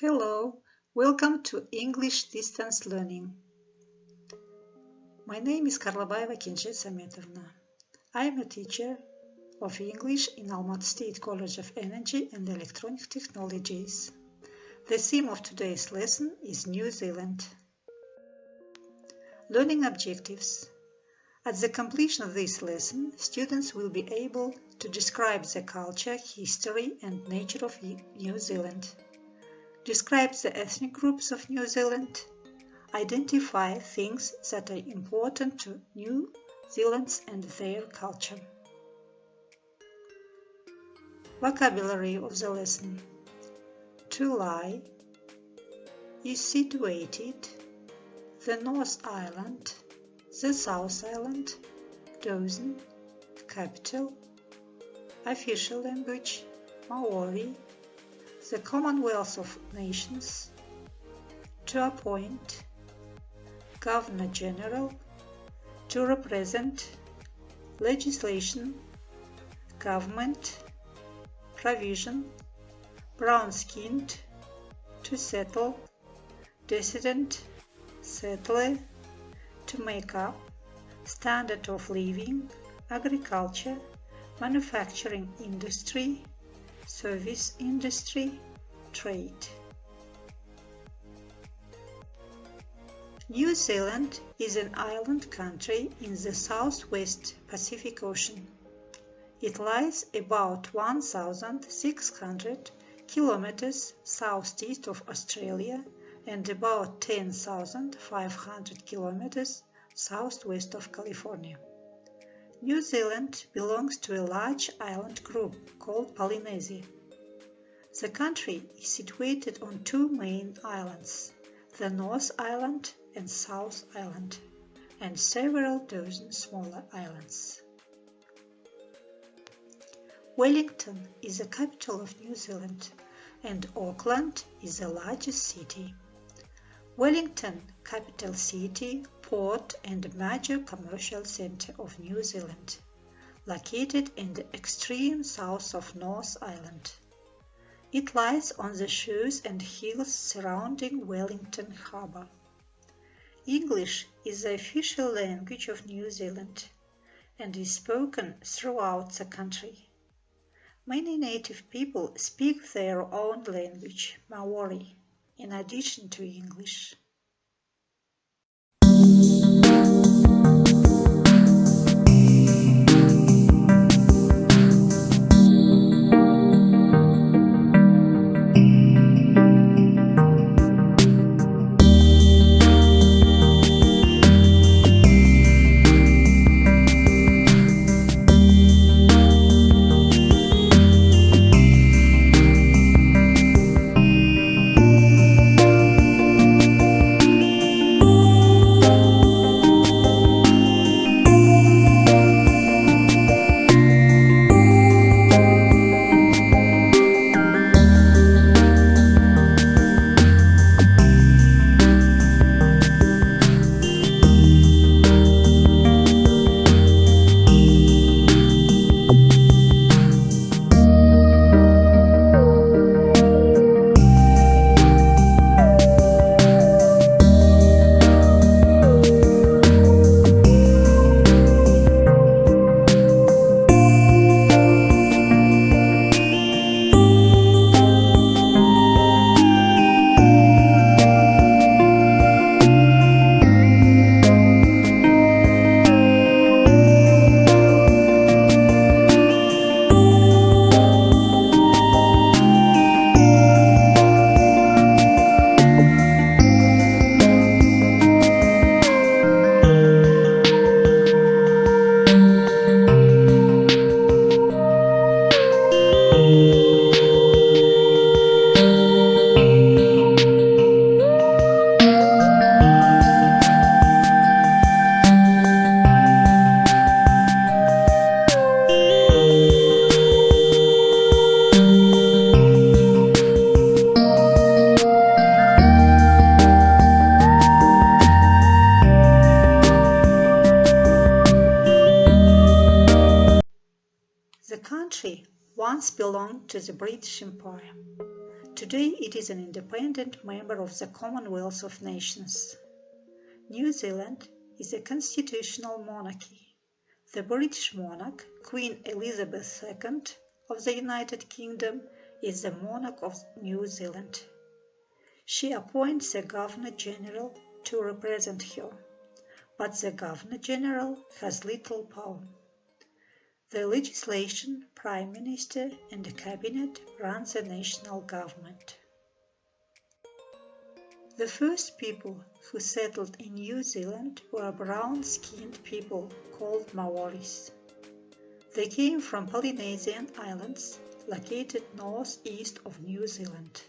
Hello, welcome to English Distance Learning. My name is Karlabaeva Kenje Sametovna. I am a teacher of English in Almaty State College of Energy and Electronic Technologies. The theme of today's lesson is New Zealand. Learning objectives. At the completion of this lesson, students will be able to describe the culture, history, and nature of New Zealand. Describe the ethnic groups of New Zealand. Identify things that are important to New Zealanders and their culture. Vocabulary of the lesson. To lie is situated, the North Island, the South Island, dozen, capital, official language, Maori, the Commonwealth of Nations, to appoint, Governor General, to represent, legislation, government, provision, brown-skinned, to settle, dissident, settler, to make up, standard of living, agriculture, manufacturing industry, service industry, trade. New Zealand is an island country in the southwest Pacific Ocean. It lies about 1,600 kilometers southeast of Australia and about 10,500 kilometers southwest of California. New Zealand belongs to a large island group called Polynesia. The country is situated on two main islands, the North Island and South Island, and several dozen smaller islands. Wellington is the capital of New Zealand, and Auckland is the largest city. Wellington, capital city, port and major commercial center of New Zealand, located in the extreme south of North Island. It lies on the shores and hills surrounding Wellington Harbour. English is the official language of New Zealand and is spoken throughout the country. Many native people speak their own language, Maori, in addition to English. The country once belonged to the British Empire. Today it is an independent member of the Commonwealth of Nations. New Zealand is a constitutional monarchy. The British monarch, Queen Elizabeth II of the United Kingdom, is the monarch of New Zealand. She appoints a Governor-General to represent her, but the Governor-General has little power. The legislation, Prime Minister and the Cabinet run the national government. The first people who settled in New Zealand were brown-skinned people called Maoris. They came from Polynesian islands located northeast of New Zealand.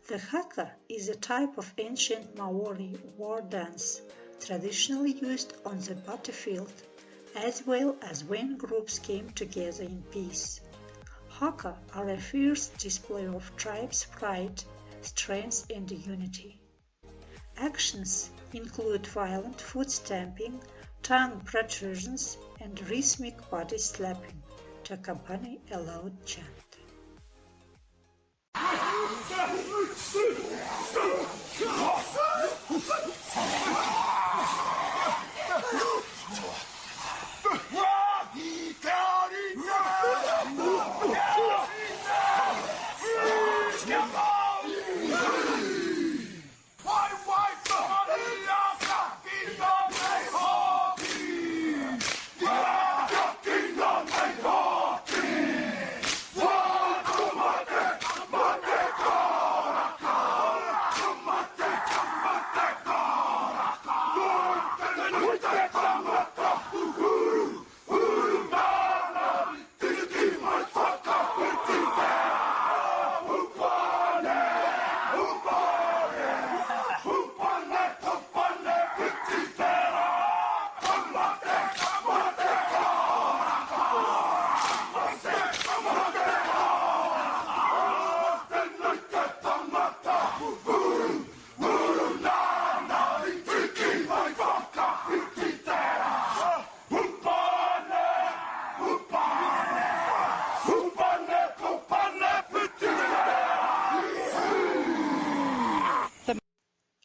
The haka is a type of ancient Maori war dance traditionally used on the battlefield, as well as when groups came together in peace. Haka are a fierce display of tribes' pride, strength and unity. Actions include violent foot stamping, tongue protrusions and rhythmic body slapping to accompany a loud chant.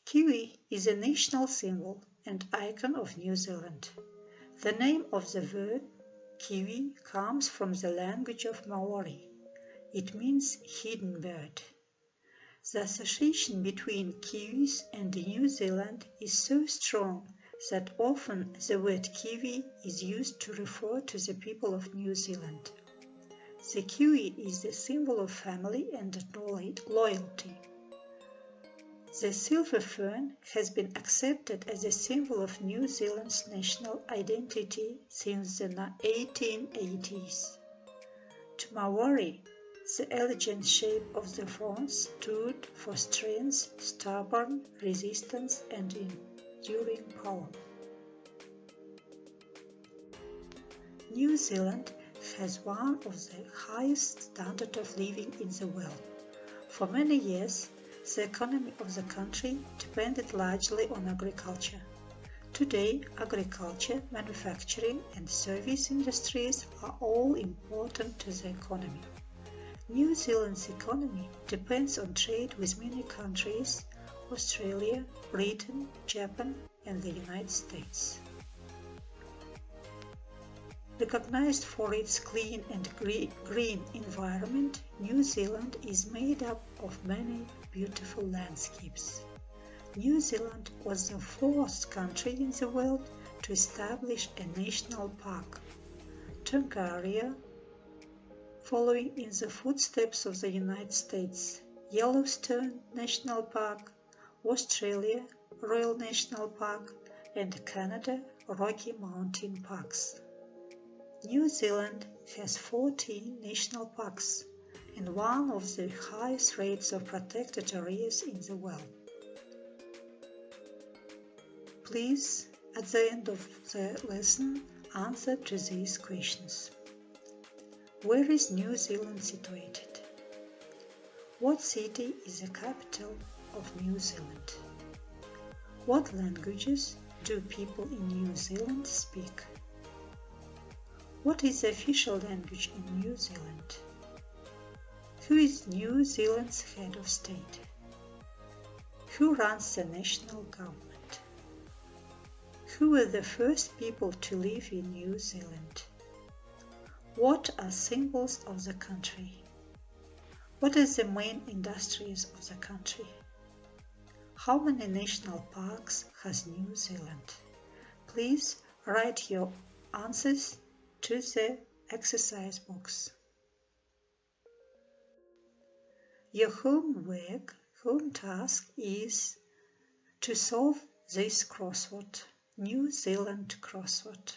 Kiwi is a national symbol and icon of New Zealand. The name of the word kiwi comes from the language of Maori. It means hidden bird. The association between Kiwis and New Zealand is so strong that often the word Kiwi is used to refer to the people of New Zealand. The Kiwi is the symbol of family and loyalty. The silver fern has been accepted as a symbol of New Zealand's national identity since the 1880s. To Maori, the elegant shape of the fern stood for strength, stubborn resistance and enduring power. New Zealand has one of the highest standards of living in the world. For many years, the economy of the country depended largely on agriculture. Today, agriculture, manufacturing and service industries are all important to the economy. New Zealand's economy depends on trade with many countries: Australia, Britain, Japan and the United States. Recognized for its clean and green environment, New Zealand is made up of many beautiful landscapes. New Zealand was the fourth country in the world to establish a national park. Tongaria, following in the footsteps of the United States, Yellowstone National Park, Australia Royal National Park, and Canada Rocky Mountain Parks. New Zealand has 14 national parks and one of the highest rates of protected areas in the world. Please, at the end of the lesson, answer to these questions. Where is New Zealand situated? What city is the capital of New Zealand? What languages do people in New Zealand speak? What is the official language in New Zealand? Who is New Zealand's head of state? Who runs the national government? Who were the first people to live in New Zealand? What are symbols of the country? What are the main industries of the country? How many national parks has New Zealand? Please write your answers to the exercise box. Your home task is to solve this crossword, New Zealand crossword.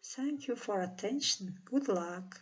Thank you for attention. Good luck.